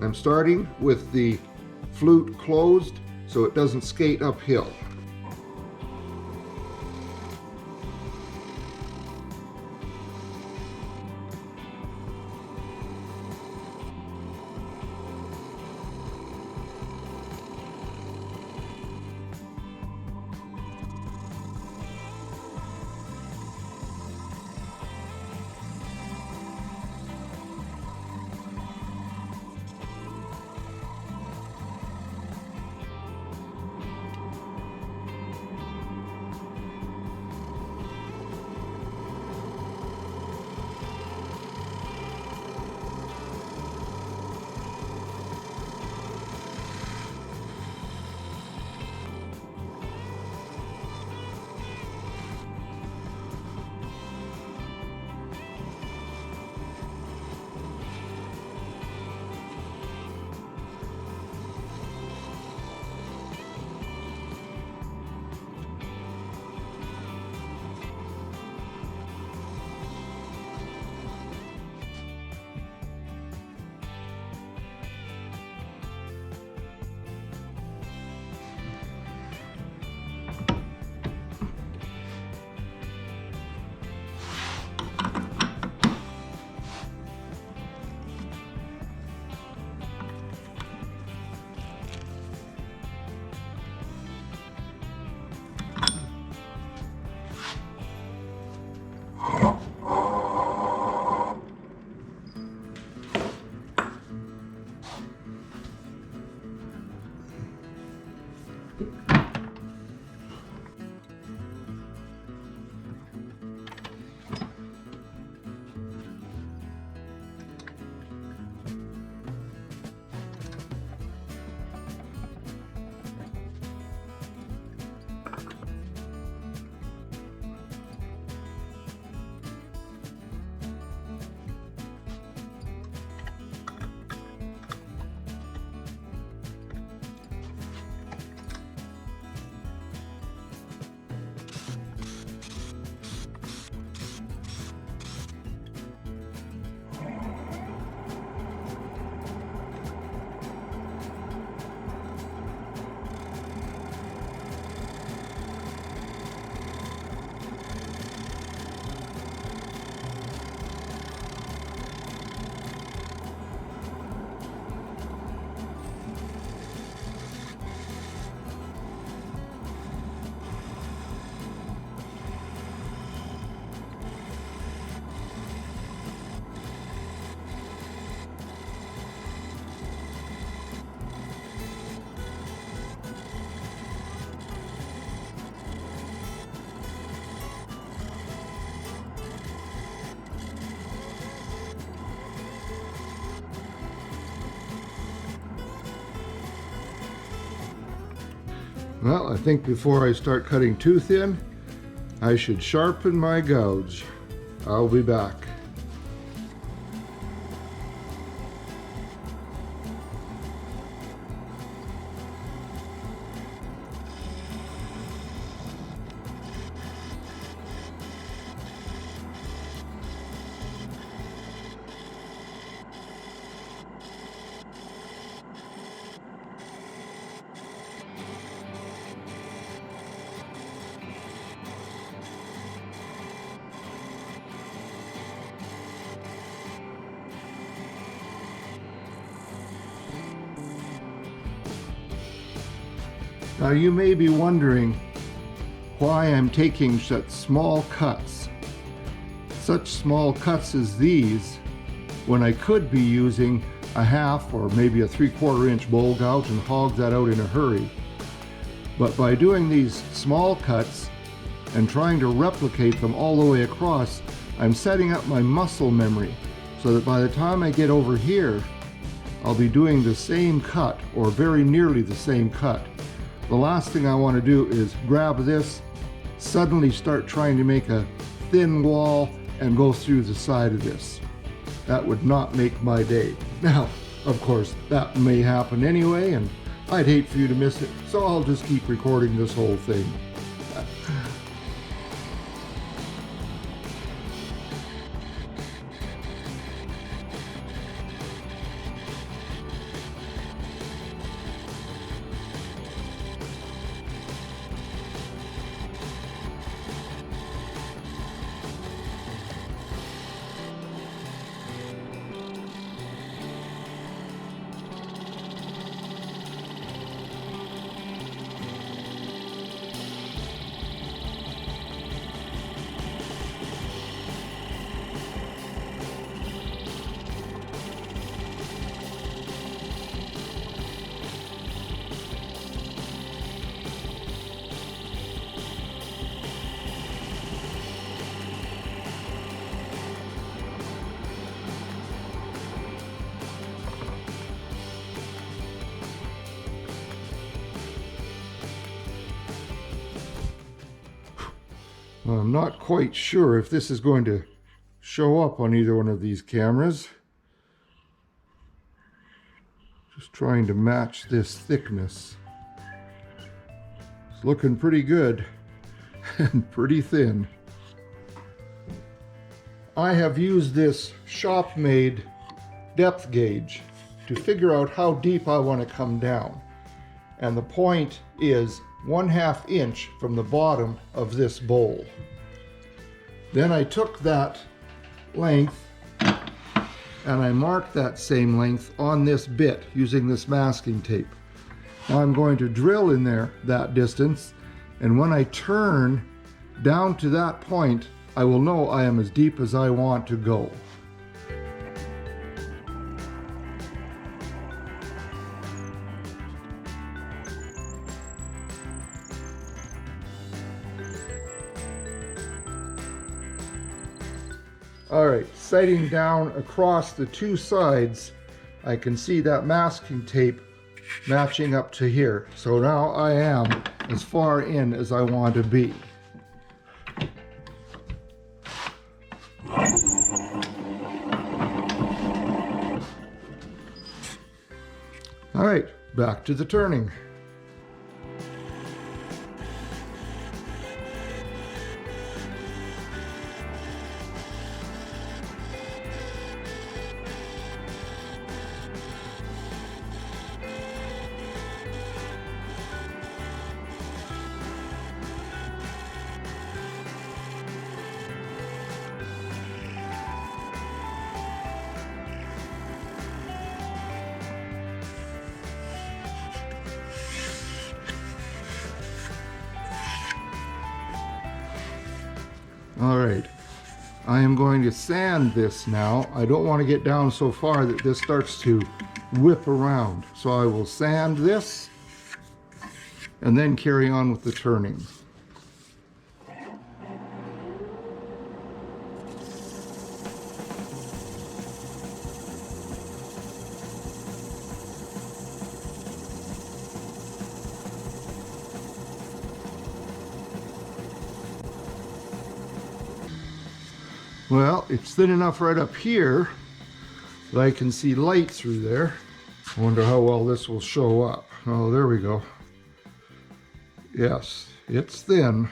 I'm starting with the flute closed so it doesn't skate uphill. Well, I think before I start cutting too thin, I should sharpen my gouge. I'll be back. Now you may be wondering why I'm taking such small cuts. Such small cuts as these when I could be using a half or maybe a 3/4 inch bowl gouge and hog that out in a hurry. But by doing these small cuts and trying to replicate them all the way across, I'm setting up my muscle memory so that by the time I get over here, I'll be doing the same cut or very nearly the same cut. The last thing I want to do is grab this, suddenly start trying to make a thin wall and go through the side of this. That would not make my day. Now, of course, that may happen anyway, and I'd hate for you to miss it, so I'll just keep recording this whole thing. Well, I'm not quite sure if this is going to show up on either one of these cameras. Just trying to match this thickness. It's looking pretty good and pretty thin. I have used this shop-made depth gauge to figure out how deep I want to come down. And the point is 1/2 inch from the bottom of this bowl. Then I took that length and I marked that same length on this bit using this masking tape. Now I'm going to drill in there that distance, and when I turn down to that point, I will know I am as deep as I want to go. All right, sighting down across the two sides, I can see that masking tape matching up to here. So now I am as far in as I want to be. All right, back to the turning. All right, I am going to sand this now. I don't want to get down so far that this starts to whip around. So I will sand this and then carry on with the turning. Well, it's thin enough right up here that I can see light through there. I wonder how well this will show up. Oh, there we go. Yes, it's thin.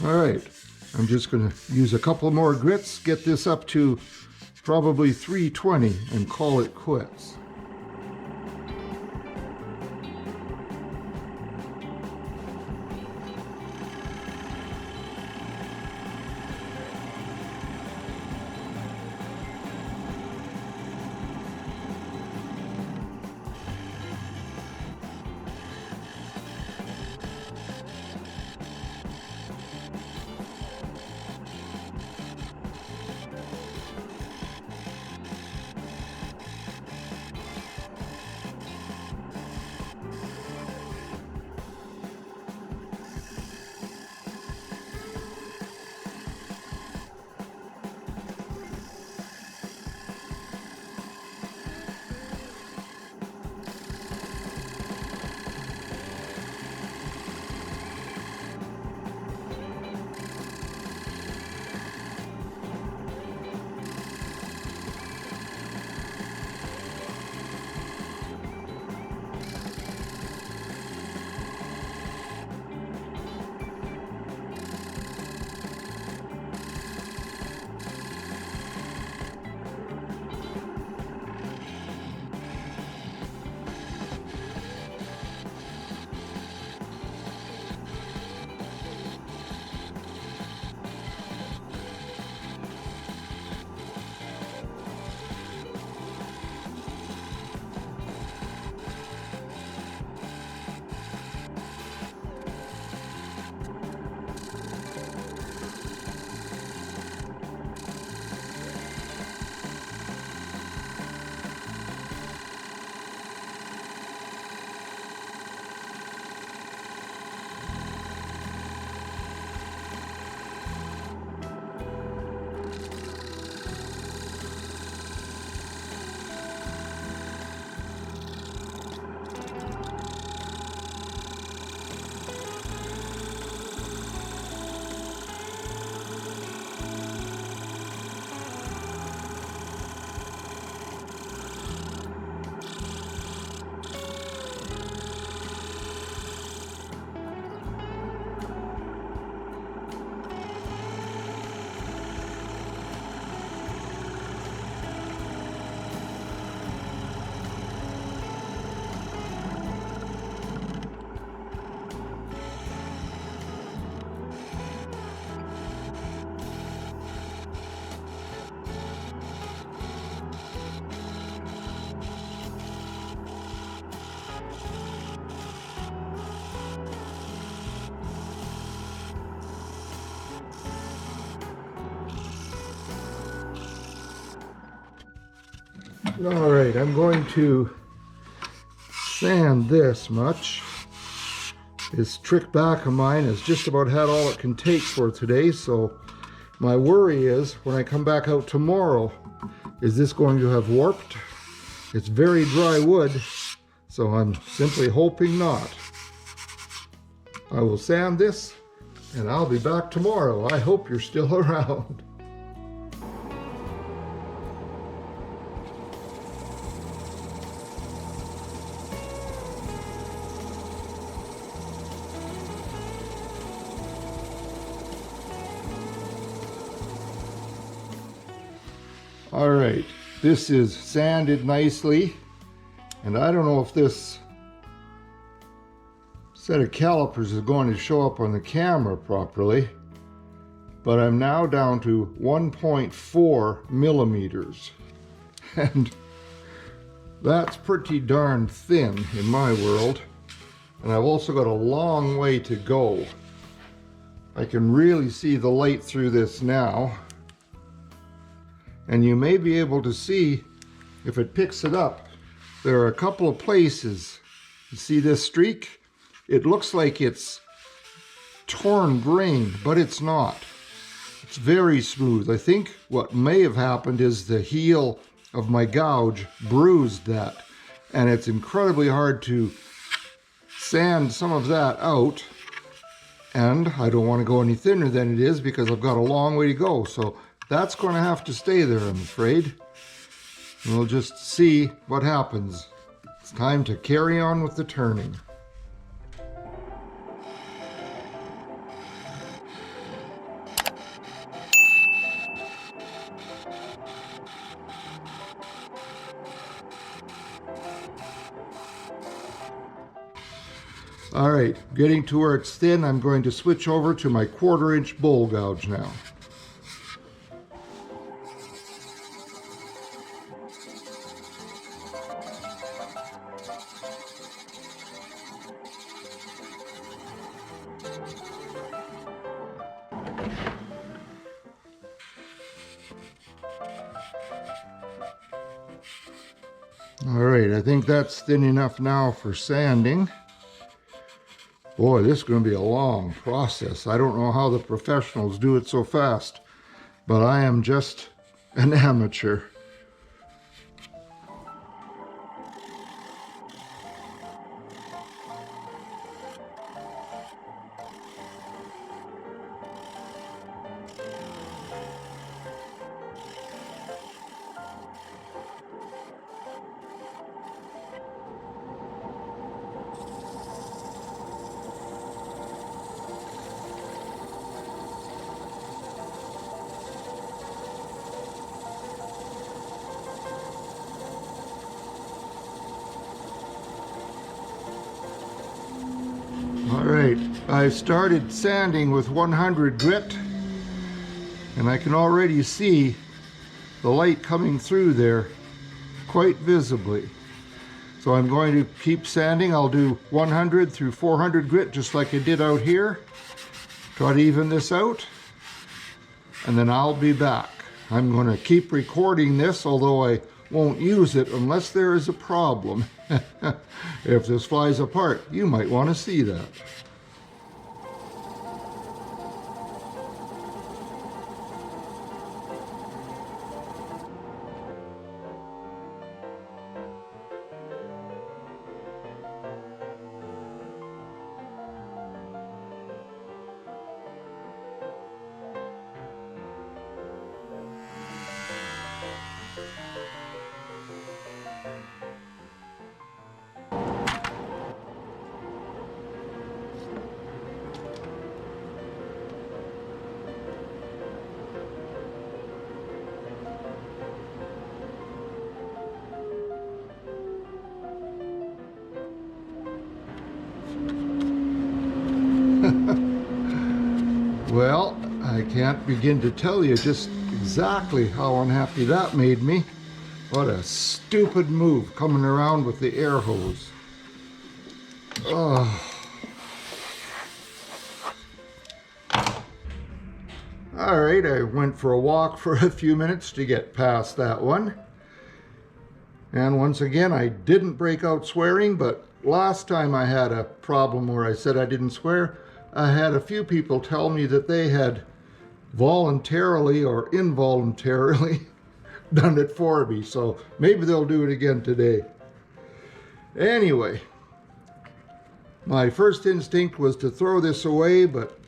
All right, I'm just going to use a couple more grits, get this up to probably 320 and call it quits. All right, I'm going to sand this much. This trick back of mine has just about had all it can take for today, so my worry is when I come back out tomorrow, is this going to have warped? It's very dry wood, so I'm simply hoping not. I will sand this and I'll be back tomorrow. I hope you're still around. All right, this is sanded nicely, and I don't know if this set of calipers is going to show up on the camera properly, but I'm now down to 1.4 millimeters, and that's pretty darn thin in my world, and I've also got a long way to go. I can really see the light through this now. And you may be able to see, if it picks it up, there are a couple of places. You see this streak? It looks like it's torn grain, but it's not. It's very smooth. I think what may have happened is the heel of my gouge bruised that. And it's incredibly hard to sand some of that out. And I don't want to go any thinner than it is because I've got a long way to go. So that's going to have to stay there, I'm afraid. And we'll just see what happens. It's time to carry on with the turning. All right, getting to where it's thin, I'm going to switch over to my 1/4 inch bowl gouge now. All right, I think that's thin enough now for sanding. Boy, this is going to be a long process. I don't know how the professionals do it so fast, but I am just an amateur. All right, I started sanding with 100 grit, and I can already see the light coming through there quite visibly. So I'm going to keep sanding. I'll do 100 through 400 grit just like I did out here. Try to even this out, and then I'll be back. I'm going to keep recording this, although I won't use it unless there is a problem. If this flies apart, you might want to see that. Well, I can't begin to tell you just exactly how unhappy that made me. What a stupid move coming around with the air hose. Oh. All right, I went for a walk for a few minutes to get past that one. And once again, I didn't break out swearing, but last time I had a problem where I said I didn't swear, I had a few people tell me that they had voluntarily or involuntarily done it for me. So maybe they'll do it again today. Anyway, my first instinct was to throw this away, but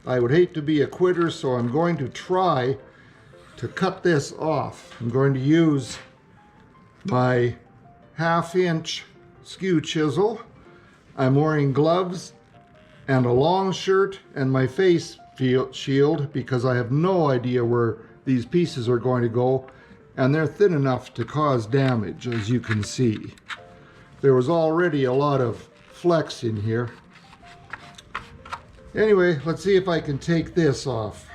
I would hate to be a quitter, so I'm going to try to cut this off. I'm going to use my 1/2-inch skew chisel. I'm wearing gloves and a long shirt and my face shield because I have no idea where these pieces are going to go, and they're thin enough to cause damage, as you can see. There was already a lot of flex in here. Anyway, let's see if I can take this off.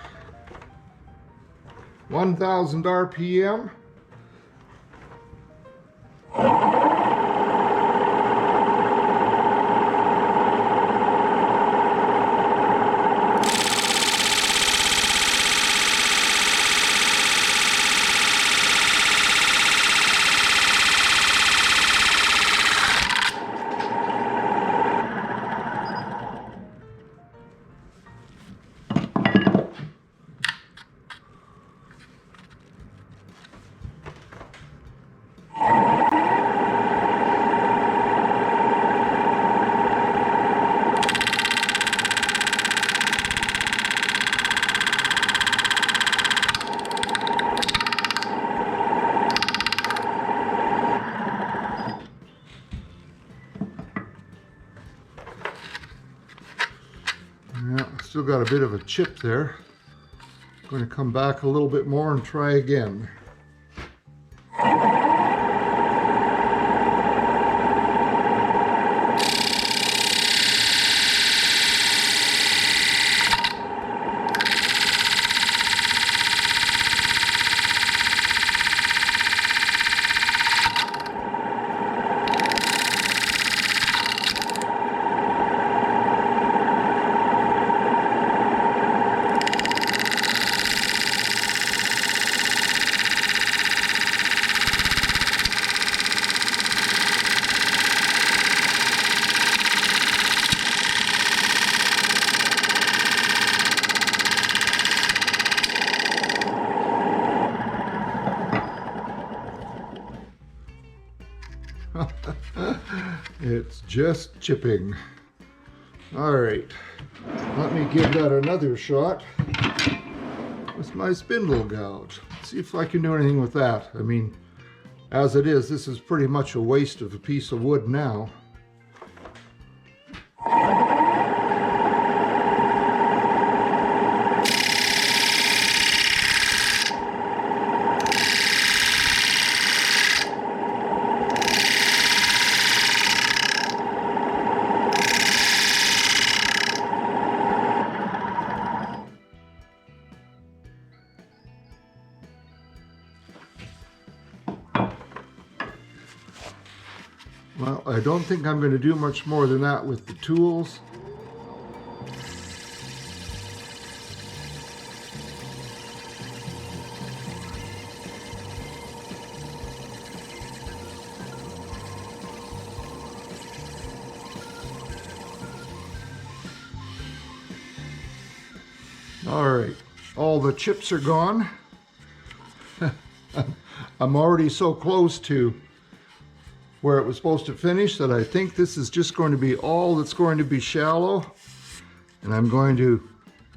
1000 RPM. Yeah, still got a bit of a chip there. I'm going to come back a little bit more and try again. It's just chipping. All right, let me give that another shot with my spindle gouge. See if I can do anything with that. I mean, as it is, this is pretty much a waste of a piece of wood now. Well, I don't think I'm going to do much more than that with the tools. All right, all the chips are gone. I'm already so close to where it was supposed to finish that I think this is just going to be all that's going to be shallow, and I'm going to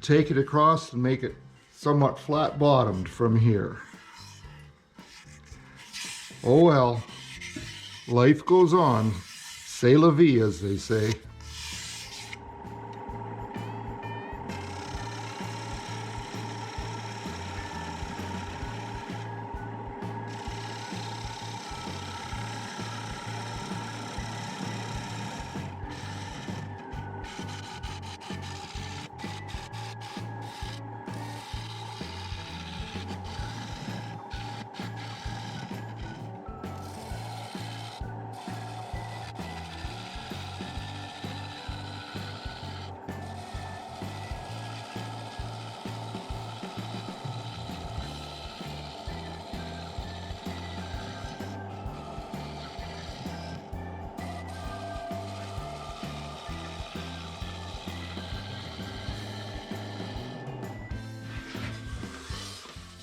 take it across and make it somewhat flat bottomed from here. Oh well, life goes on. C'est la vie, as they say.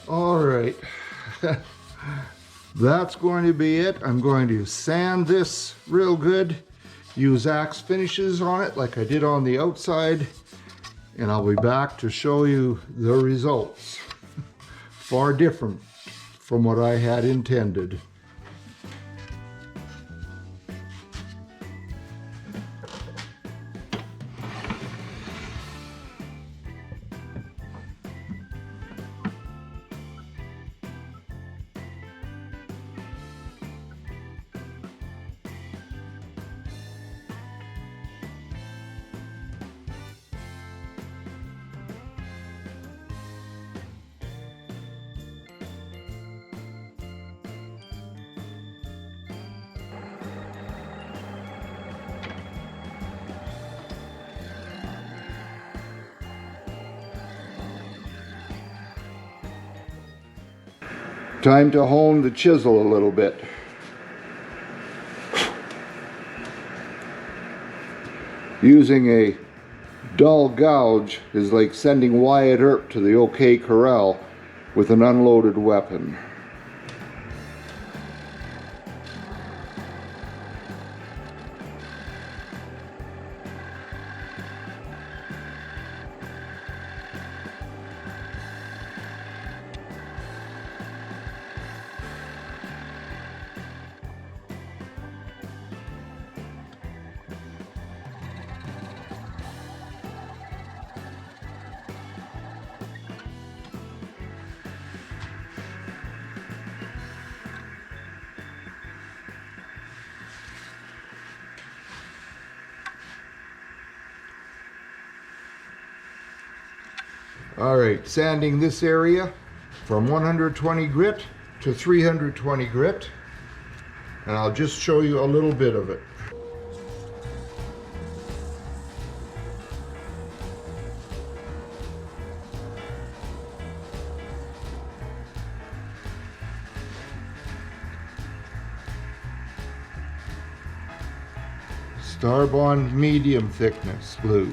All right. That's going to be it. I'm going to sand this real good, use axe finishes on it like I did on the outside, and I'll be back to show you the results. Far different from what I had intended. Time to hone the chisel a little bit. Using a dull gouge is like sending Wyatt Earp to the OK Corral with an unloaded weapon. All right, sanding this area from 120 grit to 320 grit, and I'll just show you a little bit of it. Starbond medium thickness glue.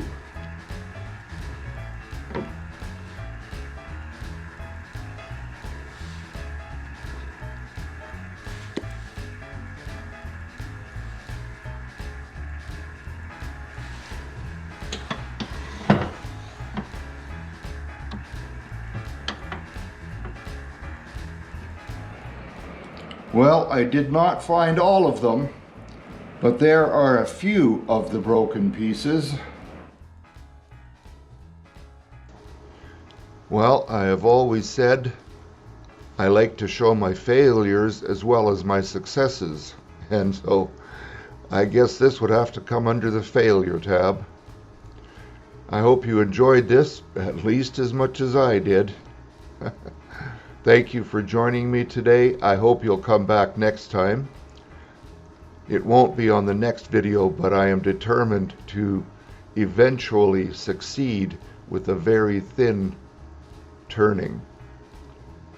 Well, I did not find all of them, but there are a few of the broken pieces. Well, I have always said I like to show my failures as well as my successes, and so I guess this would have to come under the failure tab. I hope you enjoyed this at least as much as I did. Thank you for joining me today. I hope you'll come back next time. It won't be on the next video, but I am determined to eventually succeed with a very thin turning.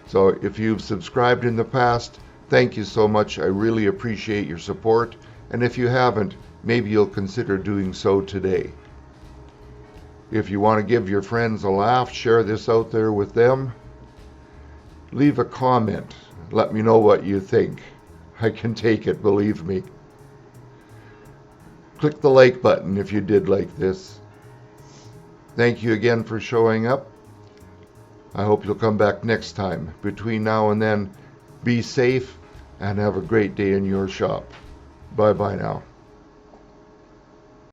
So if you've subscribed in the past, thank you so much. I really appreciate your support. And if you haven't, maybe you'll consider doing so today. If you want to give your friends a laugh, share this out there with them. Leave a comment. Let me know what you think. I can take it, believe me. Click the like button if you did like this. Thank you again for showing up. I hope you'll come back next time. Between now and then, be safe and have a great day in your shop. Bye-bye now.